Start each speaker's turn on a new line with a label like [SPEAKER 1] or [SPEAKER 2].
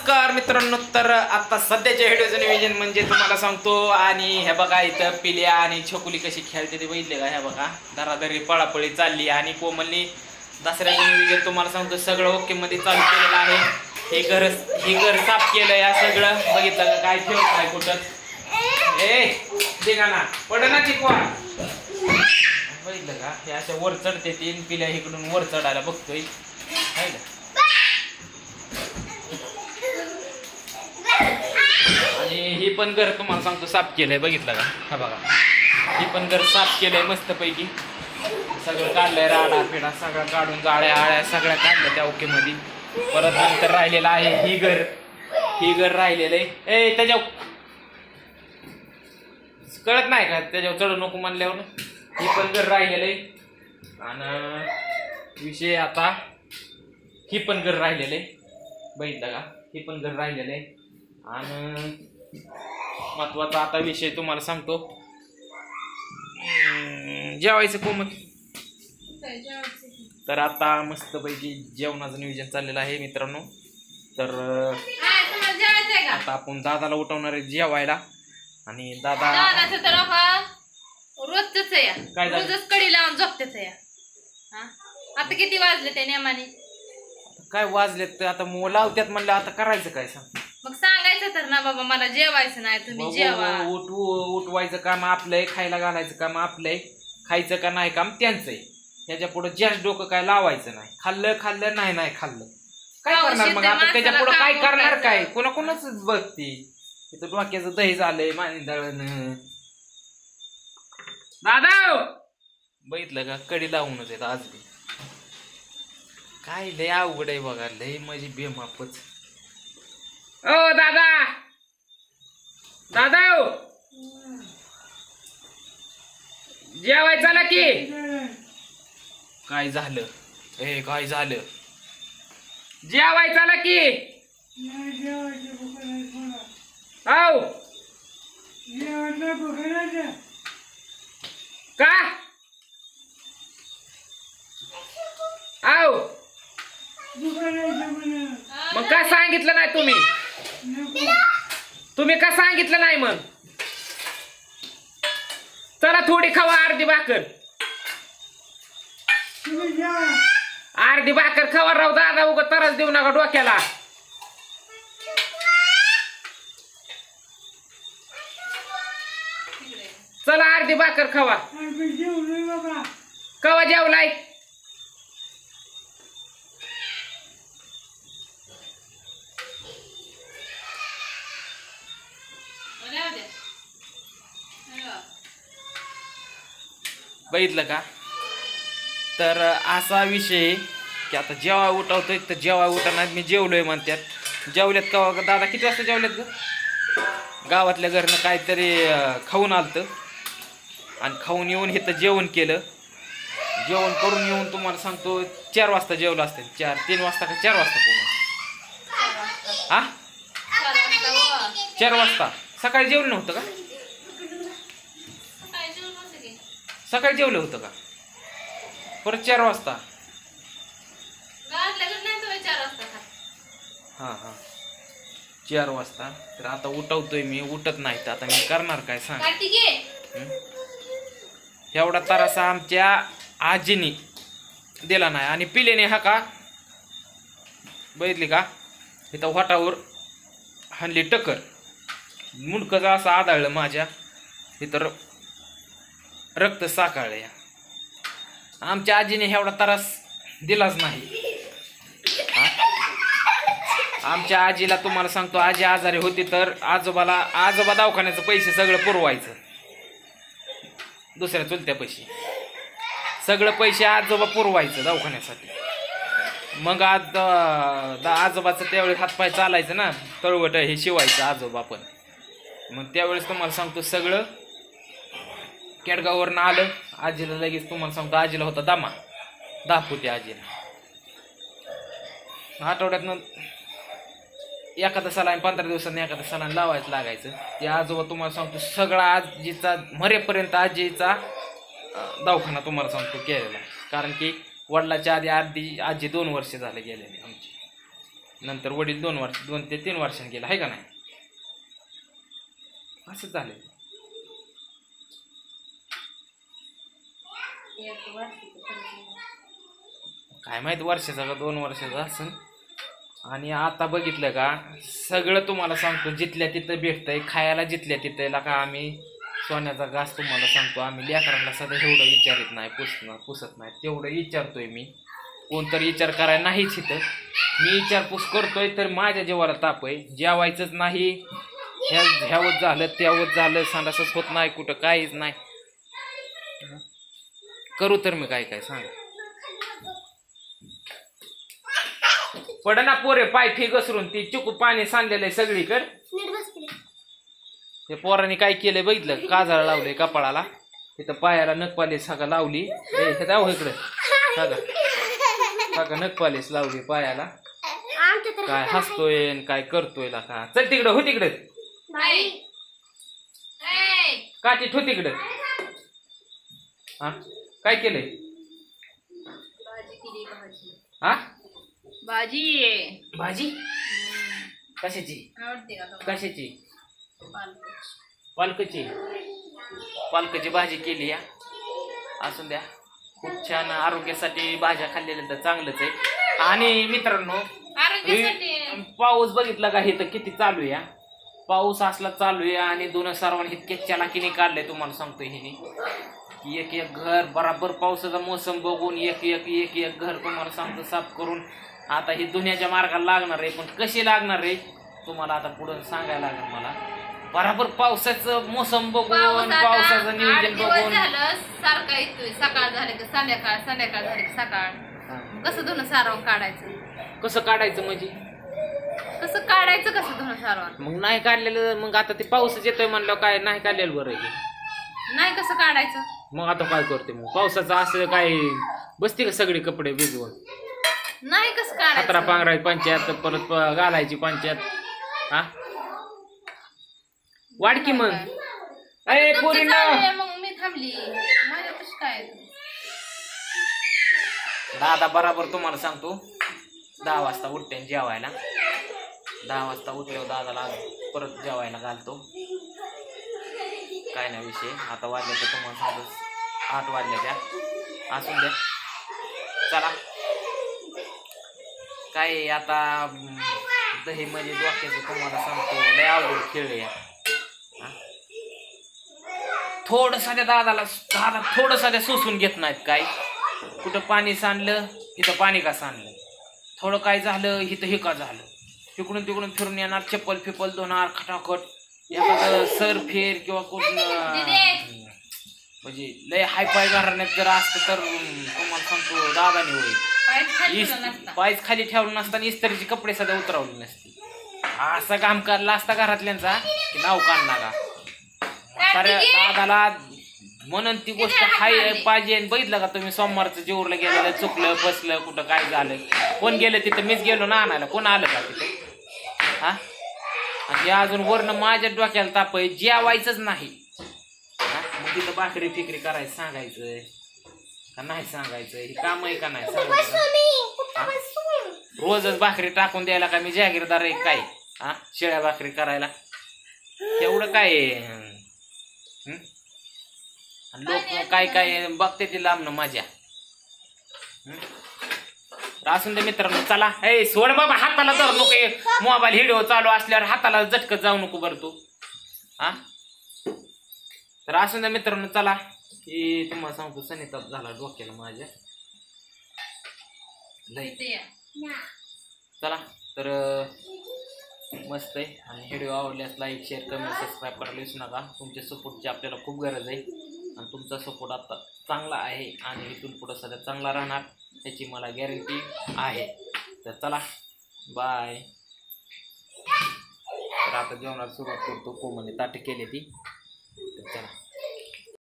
[SPEAKER 1] नमस्कार मित्रांनो, तर आता सध्याच्या व्हिडिओचं नियोजन म्हणजे तुम्हाला सांगतो. आणि हे बघा इथं पिल्या आणि छकुली कशी खेळते ते बघितले का? हे बघा धराधरी पळापळी चालली आणि कोमलनी दसऱ्याचं नियोजन तुम्हाला सांगतो सगळं ओके मध्ये चालू केलेलं आहे. हे घर साफ केलं या सगळं बघितलं का? काय ठेवत नाही कुठं दिगा ना पड ना चिकवा बघितलं का? हे अशा वर चढते तीन पिल्या इकडून वर चढायला बघतोय आहे का? आणि ही पण घर तुम्हाला सांगतो साफ केलंय बघितलं का? हा बघा ही पण घर साफ केलंय मस्त पैकी सगळं काढलंय राडा पिडा सगळं काढून जाळ्या आळ्या सगळ्या काढल्या त्या ओके मध्ये. परत नंतर राहिलेलं आहे ही घर राहिलेलं आहे. त्याच्या कळत नाही का? त्याच्यावर चढू नको म्हणल्यावर ही पण घर राहिलेलं आहे. आणि विषय आता ही पण घर राहिलेलं आहे बघितलं का? ही पण घर राहिलेलं आहे. आणि महत्वाचा आता विषय तुम्हाला सांगतो, जेवायचं कोमल. तर आता मस्तपैकी जेवणाचं नियोजन चाललेलं आहे मित्रांनो. तर आता आपण दादाला उठवणार आहे जेवायला. आणि दादा
[SPEAKER 2] रोजच या
[SPEAKER 1] काय
[SPEAKER 2] रोजच कडी लावून झोपतेच या. आता किती वाजले त्या नियमाने?
[SPEAKER 1] काय वाजलेत तर आता लावत्यात म्हणलं आता करायचं काय सांग?
[SPEAKER 2] मग सांगायचं तर ना बाबा मला जेवायचं नाही तुम्ही जेवा.
[SPEAKER 1] उठवायचं काम आपलंय, खायला घालायचं काम आपलंय, खायचं का नाही काम त्यांचंय. ह्याच्या पुढे जास्त डोकं काय लावायचं नाही. खाल्लं नाही खाल्लं काय करणार मग? आता त्याच्या पुढे काय करणार? काय कोणाच बघते इथं डोक्याचं दही झालंय मानी दळण. दादा बघितलं का? कडी लावूनच येत आज बी. काय लय अवघड आहे बघा, लय माझी बेमापच. ओ दादा जेवाय चला की. काय झालं? काय झालं? जेवाय चला की. औ का? औ मग का सांगितलं नाही तुम्ही का सांगितलं नाही? मग चला थोडी खावा अर्धी भाकर. अर्धी भाकर खावा राव दादा, उगा त्रास देऊ नका डोक्याला. चला अर्धी भाकर खावा. कवा जेवलाय? बघितलं का? तर असा विषय की आता जेव्हा उठवतोय तर जेव्हा उठवणार मी जेवलोय म्हणतात. जेवल्यात का दादा? किती वाजता जेवल्यात ग? गावातल्या घरनं काहीतरी खाऊन आलतं आणि खाऊन येऊन इथं जेवण केलं. जेवण करून येऊन तुम्हाला सांगतो 4 वाजता जेवलं असतील. 3 वाजता का 4 वाजता कोण? हा 4 वाजता. सकाळी जेवलं नव्हतं का? सकाळी जेवलं होतं का? परत 4 वाजता? हा 4 वाजता. तर आता उठवतोय मी, उठत नाही तर आता मी करणार काय सांग? एवढा तरासा आमच्या आजीनी दिला नाही. आणि पिलेने हा का बघितली का? इथं वाटावर हल्ली टकर मुंडकं असं आदळलं माझ्या इथं, रक्त साकाळलं. आमच्या आजीने एवढा त्रास दिलाच नाही. आमच्या आजीला तुम्हाला सांगतो, आजी आजारी होती तर आजोबा दवाखान्याचं पैसे सगळं पुरवायचं. दुसऱ्या चुलत्या पैसे सगळं पैसे आजोबा पुरवायचं दवाखान्यासाठी. मग आजोबाचं त्यावेळेस हातपाय चालायचं ना, तळवट हे शिवायचं आजोबा पण. मग त्यावेळेस तुम्हाला सांगतो सगळं केडगाववरनं आलं. आजीला लगेच तुम्हाला सांगतो आजीला होता दमा, दाखवते आजीला. आठवड्यातनं एखादा सलाईन 15 दिवसांनी एखादा सलाईन लावायचं लागायचं. ते आजोबा तुम्हाला सांगतो सगळा आजीचा मरेपर्यंत आजीचा दवाखाना तुम्हाला सांगतो केलेला. कारण की वडिलाच्या आधी आजी 2 वर्ष झाले गेलेली आमची. नंतर वडील 2 ते 3 वर्षांनी गेला आहे का नाही. असं झालं. काय माहित वर्षाचा का 2 वर्षाचा असेल. आणि आता बघितलं का सगळं तुम्हाला सांगतो जिथल्या तिथं भेटतंय खायला. जिथल्या तिथं का आम्ही सोन्याचा घास तुम्हाला सांगतो. आम्ही लेकरांना सध्या एवढं विचारित नाही पुसत नाही तेवढं विचारतोय मी. कोणतरी विचार करायला नाहीच इथं. मी विचारपूस करतोय तर माझ्या जीवाला ताप आहे. जेवायचंच नाही. ह्यावत झालं त्यावत झालं. संडासच होत नाही कुठं काहीच नाही. करू तर मी काय सांग. पड ना पोरे पाय फी घसरून. ती चिकू पाणी सांडलेलं आहे सगळीकडे. ते पोरांनी काय केलंय बघितलं. काजळ लावलंय कपाळाला. तिथं पायाला नखपालीस सगळं लावली. हे जाऊ इकडे सगळं नखपालीस लावली पायाला. काय हसतोय काय करतोय ला का. चल तिकडं हो तिकडे. काठी ठो तिकडे. हा काय केलंय. हा भाजी कशाची कशाची. पालकाची भाजी केली या. असून द्या. खूप छान. आरोग्यासाठी भाज्या खाल्लेल्या तर चांगलंच आहे. आणि मित्रांनो पाऊस बघितला का हे तर किती चालू आहे. पाऊस असला चालू आहे आणि 2 सर्वांनी इतके चलाकीने काढले तुम्हाला सांगतोय हिने. एक घर बराबर पावसाचा मोसम बघून एक घर तुम्हाला सांगतो साफ करून. आता ही दुनियाच्या मार्गाला लागणार आहे. पण कशी लागणार आहे तुम्हाला आता पुढे सांगायला लागेल मला. बराबर पावसाचं मोसम बघून पावसाचं नियोजन बघून
[SPEAKER 2] सारखा येतोय. सकाळ झाले की संध्याकाळ संध्याकाळ झाले की सकाळ. कसं धुणं सारवून काढायचं.
[SPEAKER 1] कसं काढायचं म्हणजे
[SPEAKER 2] कसं काढायचं कसं धुणं सारवून.
[SPEAKER 1] मग नाही काढलेलं. मग आता ते पाऊसच येतोय म्हणलं काय नाही काढलेलं बरं आहे.
[SPEAKER 2] नाही कसं काढायचं.
[SPEAKER 1] मग आता काय करते मग पावसाचं असं काय बसते का सगळे कपडे भिजवून.
[SPEAKER 2] नाही कसं काढायचं.
[SPEAKER 1] हातरा पांघरायची पंचायत परत घालायची पंचायत. हा वाडकी मग अरे पोरी
[SPEAKER 2] मग मी थांबली. माझ्या कशी काय
[SPEAKER 1] दादा बराबर तुम्हाला सांगतो 10 वाजता उठते जेवायला. 10 वाजता उठल्यावर दादाला परत जेवायला घालतो. काय नाही विषय. आता वाजले तर तुम्हाला सांगतो 8 वाजले त्या. असून द्या. चला काय आता दही म्हणजे डोक्याचं तुम्हाला सांगतो लय अवघड खेळ आहे. थोडं दादा थोडं सोसून घेत नाहीत. काय कुठं पाणी सांडलं इथं पाणी का सांडलं. थोडं काय झालं इथं हे का झालं. तिकडून तिकडून फिरून येणार. चप्पल फिपल धुणार खटाखट. एखादं सर फेर किंवा कोण म्हणजे लय हायफाय घराण्यात जर असतं तर तुम्हाला सांगतो दादाने होईल. पायच खाली ठेवलं नसताना इस्त्रीचे कपडे सध्या उतरवले नसते. असा काम करला असता घरातल्यांचा की नाव काढणार का. तर दादाला म्हणून ती गोष्ट हाय पाहिजे. बघितलं का तुम्ही सोमवारचं जेवरला गेलेलं चुकलं बसलं कुठं काय झालं. कोण गेलं तिथं मीच गेलो ना आणायला. कोण आलं का तिथं. हा आणि अजून वरनं माझ्या डोक्याला ताप आहे. जेवायचंच नाही. मग तिथं भाकरी फिकरी करायचं सांगायचं का नाही सांगायचं. हे काम आहे का नाही सांगायचं. रोजच भाकरी टाकून द्यायला का मी जागीरदार आहे काय. हा शेळ्या भाकरी करायला तेवढं काय. लोक काय काय बघते ती लांबणं माझ्या. असून दे मित्रांनो चला. हे सोड बाबा हाताला धर नको. मोबाईल व्हिडिओ चालू असल्यावर हाताला झटकत जाऊ नको बरं तू. हा तर असून दे मित्रांनो चला. की तुम्हाला सांगतो सनिताप झाला डोक्याला माझ्या लय. चला तर मस्त आहे. आणि व्हिडिओ आवडल्यास लाईक शेअर कमेंट सबस्क्राईब करायला विसरू नका. तुमच्या सपोर्टची आपल्याला खूप गरज आहे. आणि तुमचा सपोर्ट आता चांगला आहे आणि इथून पुढं सध्या चांगला राहणार त्याची मला गॅरंटी आहे. तर चला बाय. तर आता जेवणाला सुरुवात करतो. कोमलने ताट केली ती. तर चला.